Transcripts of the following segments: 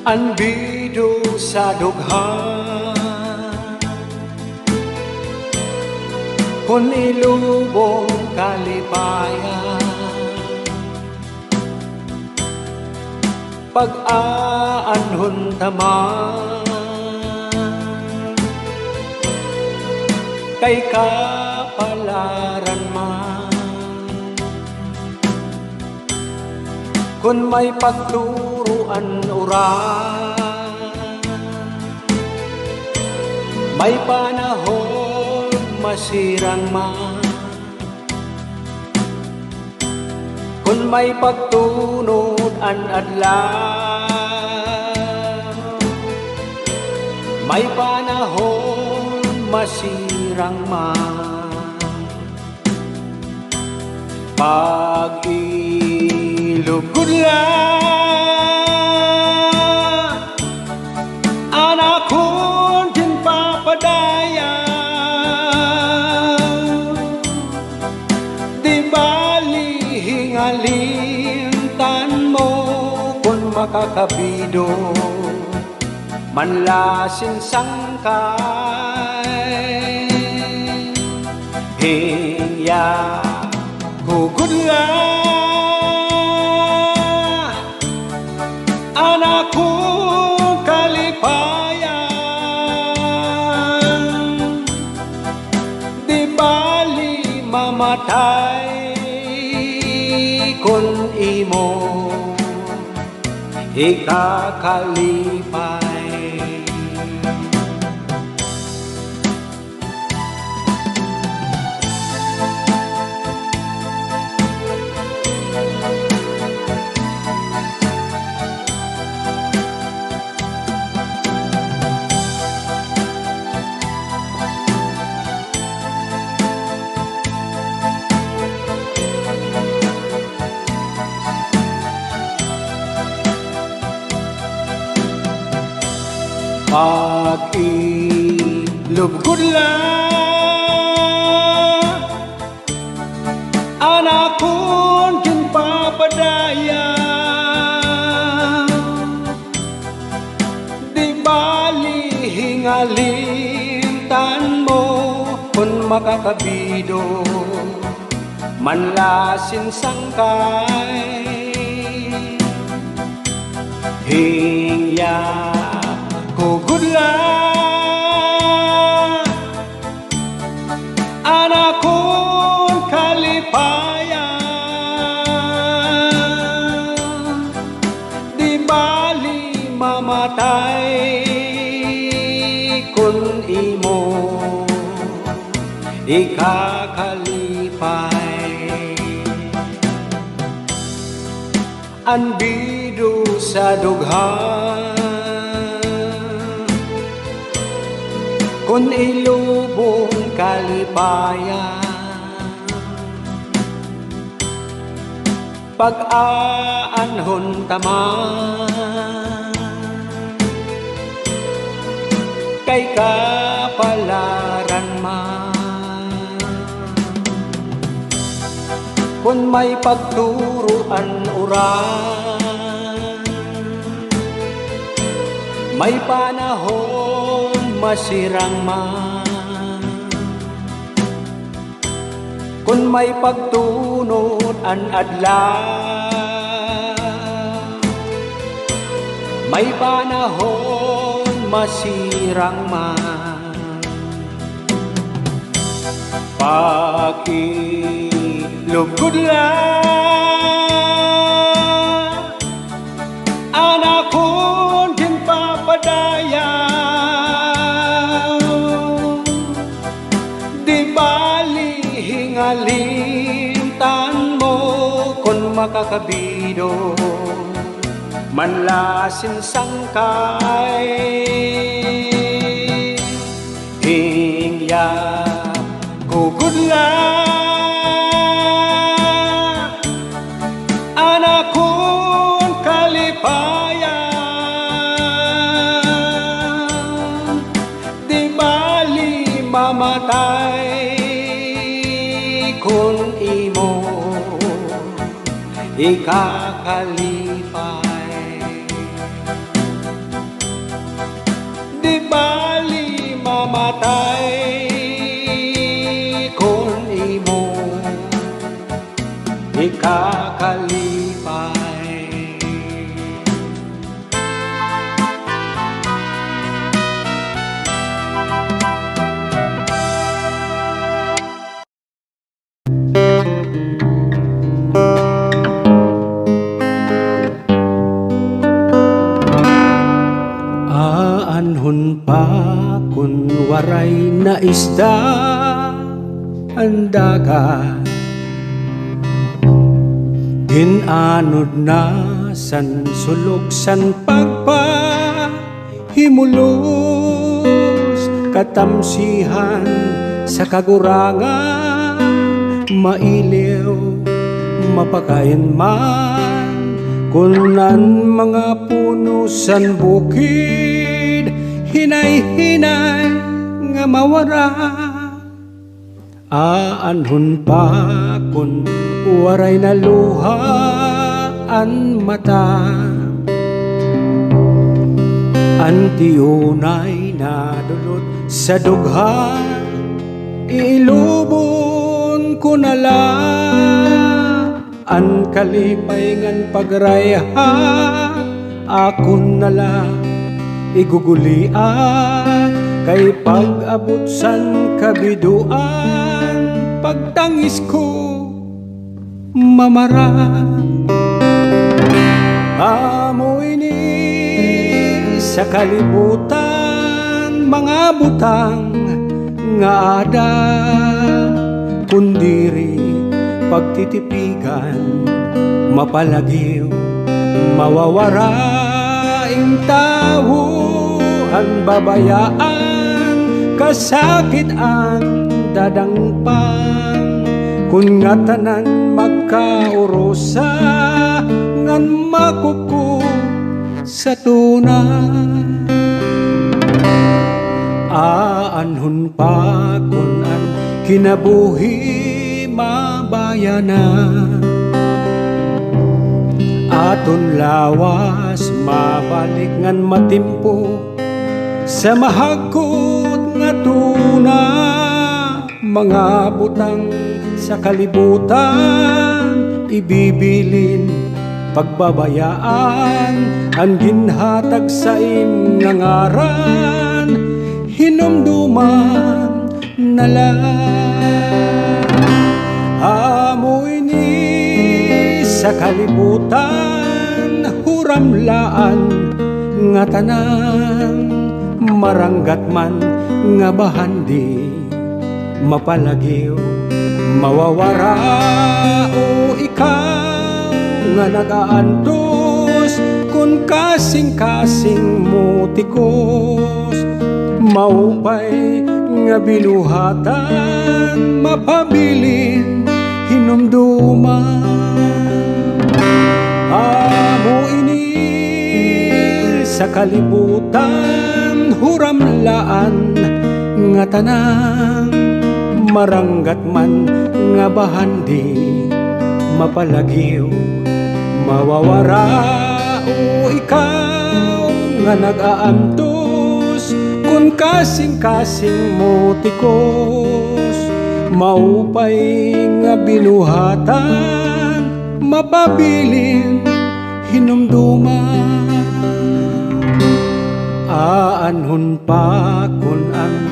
Anbido sa dugha kun ilubong kalipayan, pag-aanhon taman kay kapalaran man, kun may pagturuan uran, may panahon masirang man, kun may pagtunod an adlaw, may panahon masirang man. Pag-ilugod lang anak kon din papadaya, di bali hingalintan mo kung makakabido manlasin sangkay, hingya hugod lang anak kong kalipayan, di bali mamatay kung imo ikakalipay. Pag-ilugod lang anak kon din papadaya, di bali hingalintan mo kung makakabido manlasin sangkay, hingya hugod lang anak kong kalipayan, di bali mamatay kung imo ikakalipay. Anbido sa dughan kun ilubong kalipayan, pag-aanhon taman kay kapalaran man, kun may pagturuan uran, may panahon masirang man, kun may pagtunod an adlaw, may panahon masirang man. Pag-ilugod lang anak kon din papadaya, di bali hingalintan mo kung makakabido manlasin sangkay, hingya hugod lang anak kong kalipayan, di bali mamatay kung imo ikakalipay. buhay na isda ang dagat, ginanod na san sulok san pagpahimulos, katamsihan sa kagurangan, mailiw mapakain man, kunan mga puno san bukid, hinay-hinay nga mawara. Aanhon pa kun waray na luha an mata, antiunay na dulot sa dughan, ilubon ko na lang an kalipay ngan pagrayha, akon na lang igugulian, kay pag-abot san kabiduan, pagtangis ko mamara. Amoy ni sa kalibutan, mga butang nga ada, kundiri pagtitipigan, mapalagiw mawawaraing tao, ang babayaan kasakit ang dadangpan, kun nga tanan magkaurosa ngan makuku sa tunan. Aanhon pa kun ang kinabuhi mabayanan, aton lawas mabalik ngan matimpo sa mahagkot nga tuna, mga butang sa kalibutan ibibilin, pagbabayaan ang ginhatag sa ngaran, hinumduman na lang. Amoy ni sa kalibutan, huramlaan nga tanan, maranggat man nga bahandi, mapalagiw mawawara. O ikaw nga nagaantos, kun kasing-kasing mo tikos, maupay nga binuhatan, mapabilin hinumduman. Amo ini sa kalibutan, huramlaan nga tanang, maranggat man nga bahandi, mapalagiw mawawara. O ikaw nga nag-aantos, kun kasing-kasing mo tikos, maupay nga binuhatan, mapabilin hinumduman. Aanhon pa kun ang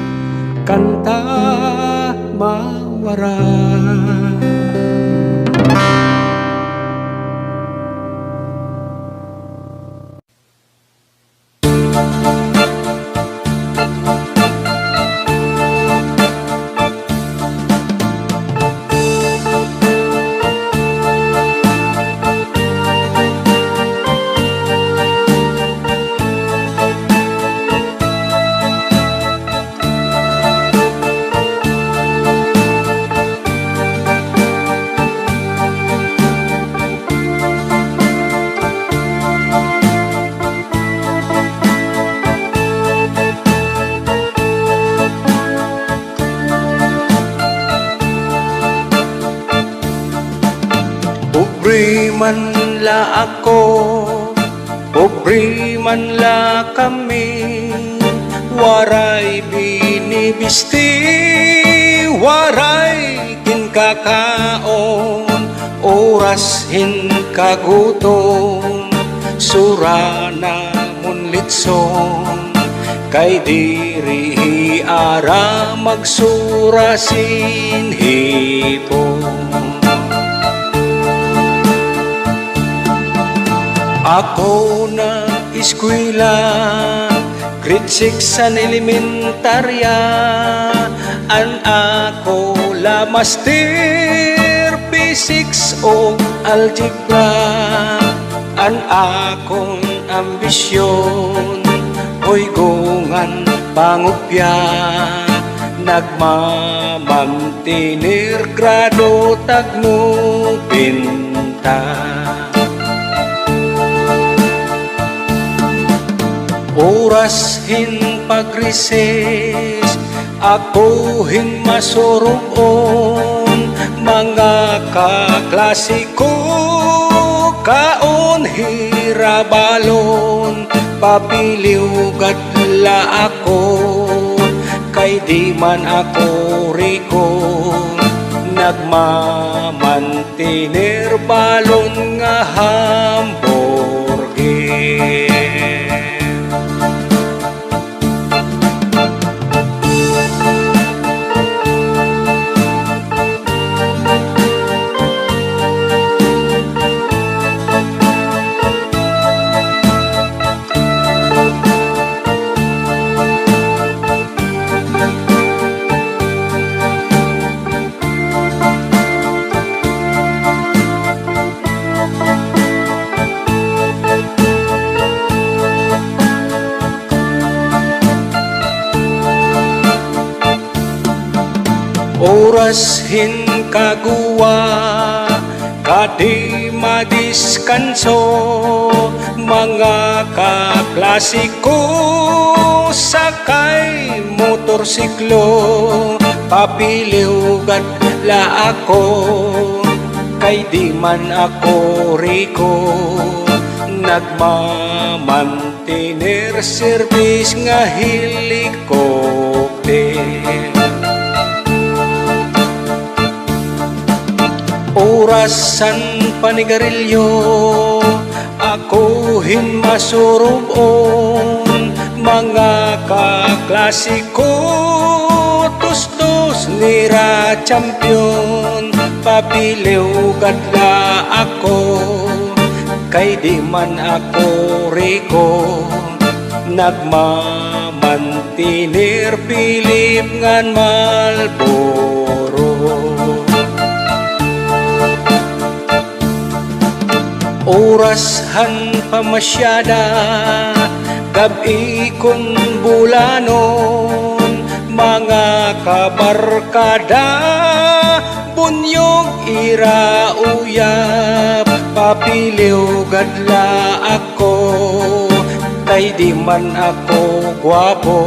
kanta mawara. Pobre man la ako, pobre man la kami, waray binibisti, waray kinkakaon, oras hinkagutom, sura na munlitson, kay diri ara magsura sinhipon. Ako na eskwela, Grade 6 an elementarya, an ako la master physics o algebra. An akong ambisyon oy gungan pangupya, nagmamantinir grado tagno pinta. Oras hin pagrises, ako hin masurubon, mga kaklasiko kaon hirabalon, papiliw gadla ako, kay di man ako riko, nagmamantinir balon nga hamburger. Oras hin kagua, kadi madiskanso, mga kaklasiko sakay motorsiklo, papiliw gadla ako, kay di man ako riko, nagmamantinir service nga helicopter. Orasan panigarilyo, ako hin masurubon, mga kaklasiko tustos nira champion, papiliw gadla ako, kay di man ako riko, nagmamantinir Pilip ngan Malboro. Oras han pamasyada, gabi kun bulanon, mga kabarkada, bunyog ira uyab, papiliw gadla ako, kay di man ako gwapo,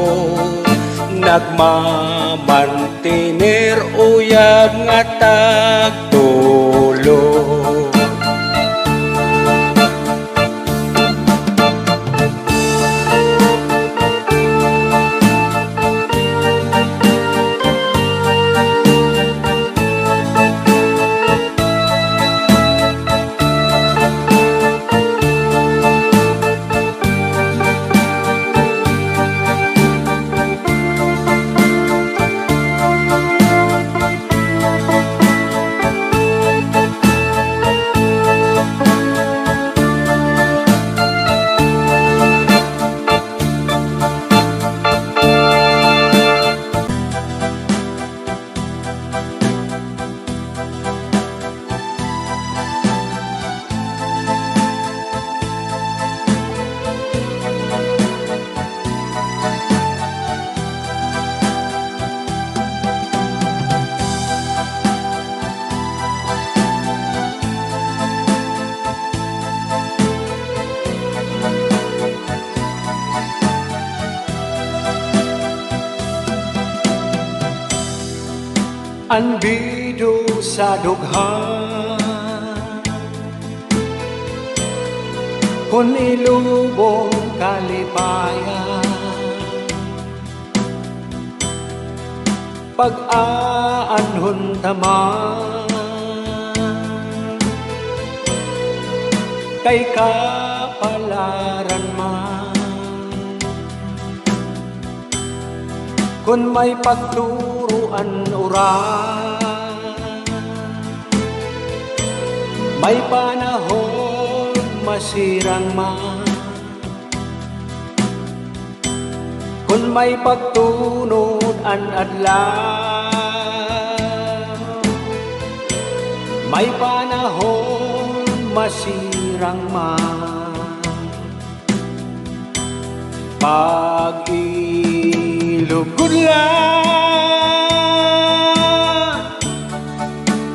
nagmamantinir uyab nga tagtulo. Anbido sa dughan, kun ilubong kalipayan, pag-aanhon taman, kay kapalaran man, kun may pagturuan oras, may panahon masirang man, Kung may pagtunod an adlaw, may panahon masirang man. Pag-ilugod lang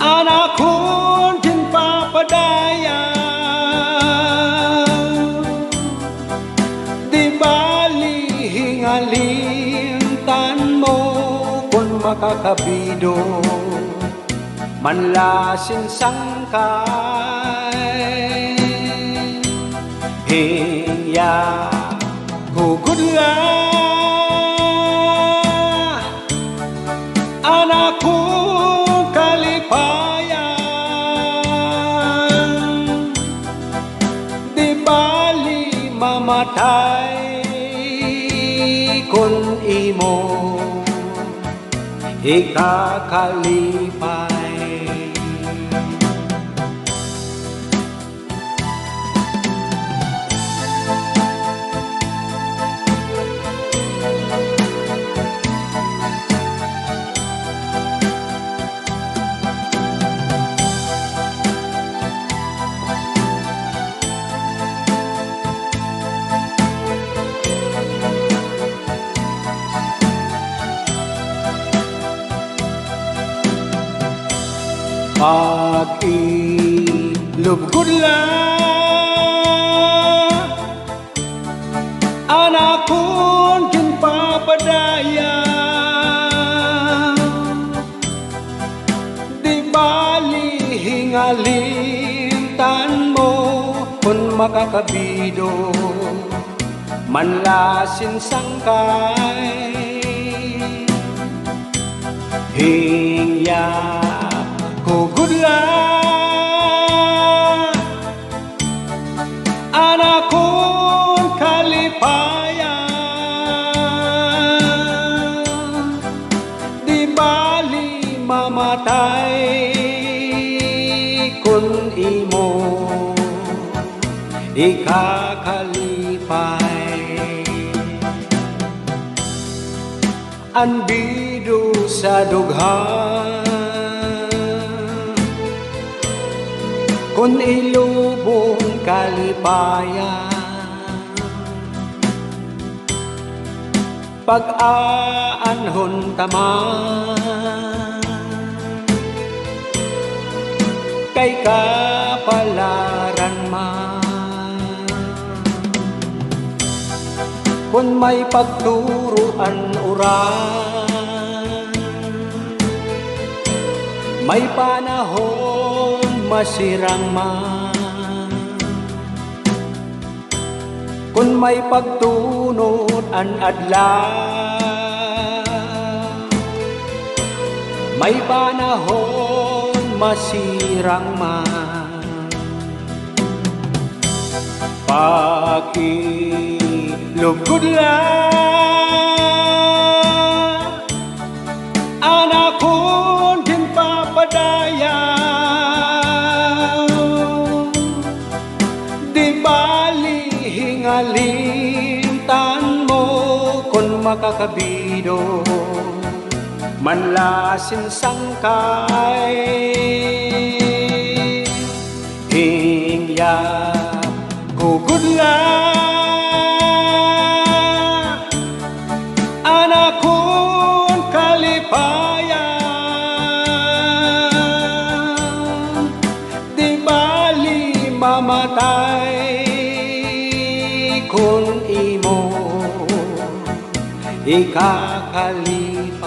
anak kong papadaya, di bali hingalintan mo kung makakabido manlasin sangkay. Hingya hugod lang anak kong kalipayan, di bali mamatay kung imo ikakalipay. Pag-ilugod lang anak kong papadaya, di bali hingalintan mo kung makakabido manlasin sangkay. Hingya hugod lang anak kong kalipayan, di bali mamatay kung imo ikakalipay. Anbido sa dughan kung ilubong kalipayan, pag-aanhon taman kay kapalaran man. Kung may pagturuan uran, may panahon masirang man. Kung may pagtunod an adlaw, may panahon masirang man. Pag-ilugod lang anak kong papadaya, di bali hingalintan mo kung makakabido manlasin sangkay. Hingya hugod lang anak kong kalipayan, di bali mamatay kung imo ikakalipay.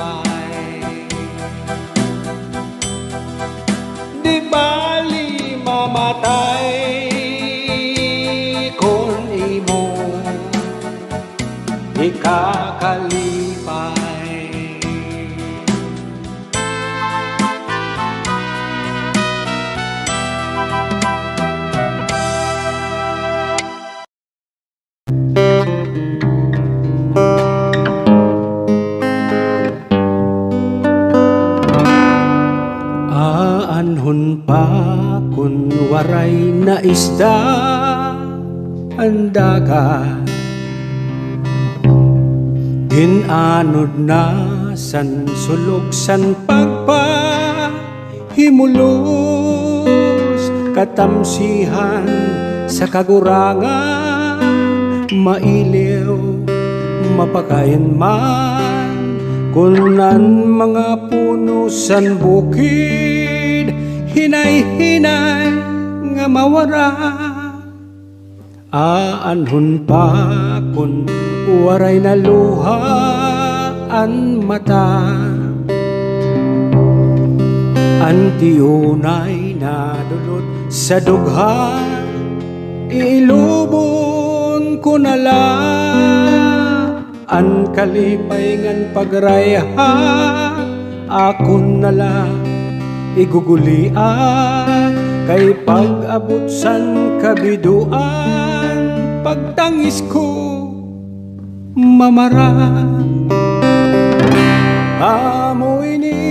Di bali mamatay kung imo ikakalipay. Aanhon pa kun waray na isda ang dagat, Ginanod na san sulog san pagpahimulos, katamsihan sa kagurangan, mailiw mapakain man, kunan mga puno san bukid, hinay-hinay nga mawara. Aanhon pa kun waray na luha an mata, antiunay na dulot sa dughan, ilubon ko nala an kalipay ngan pagrayha, akon nala igugulian kay pag-abot san kabiduan, pagtangis ko mamara. Amoy ni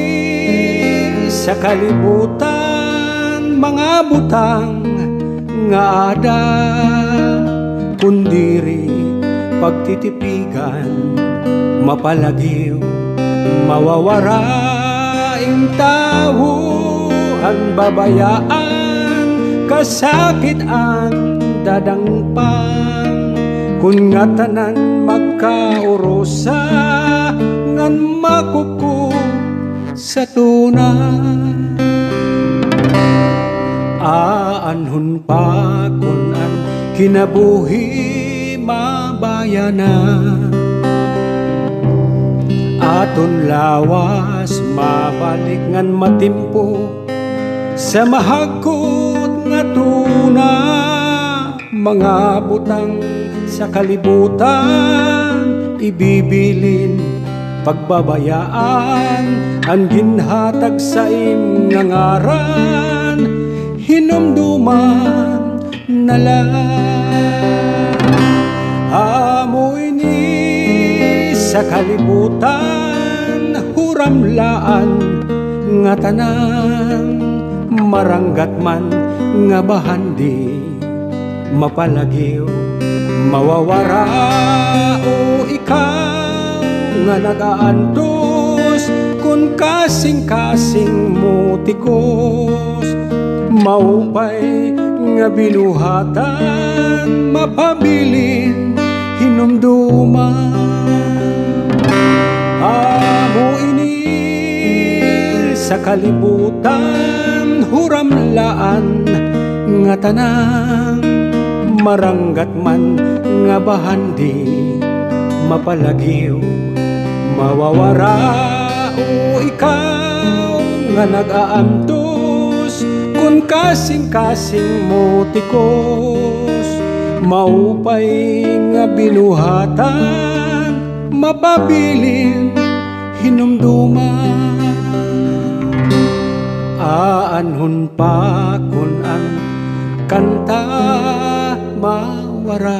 sa kalibutan mga butang nga ada, kundiri pagtitipigan mapalagiw mawawara, ing tao ang babayaan, kasakit ang dadangpan, kun nga tanan magkaurosa ngan makuku sa tunan. Aanhon pa kun ang kinabuhi mabayanan, aton lawas mabalik ngan matimpo sa mahagkot nga tuna, mga butang sa kalibutan ibibilin pagbabayaan, ang ginhatag sa ngaran hinumduman nala. Amoy ni sa kalibutan huramlaan nga tanan, maranggat man nga bahandi mapalagiw mawawara. O ikaw nga nagaantos kun kasing-kasing mo tikos, maupay nga binuhatan mapabilin hinumduman. Amo ini sa kalibutan huramlaan nga tanang, maranggat man nga bahandi mapalagiw mawawara. O ikaw nga nag-aantos kun kasing-kasing mo tikos, maupay nga binuhatan mapabilin hinumduman. Aanhon pa kun ang kanta mawara.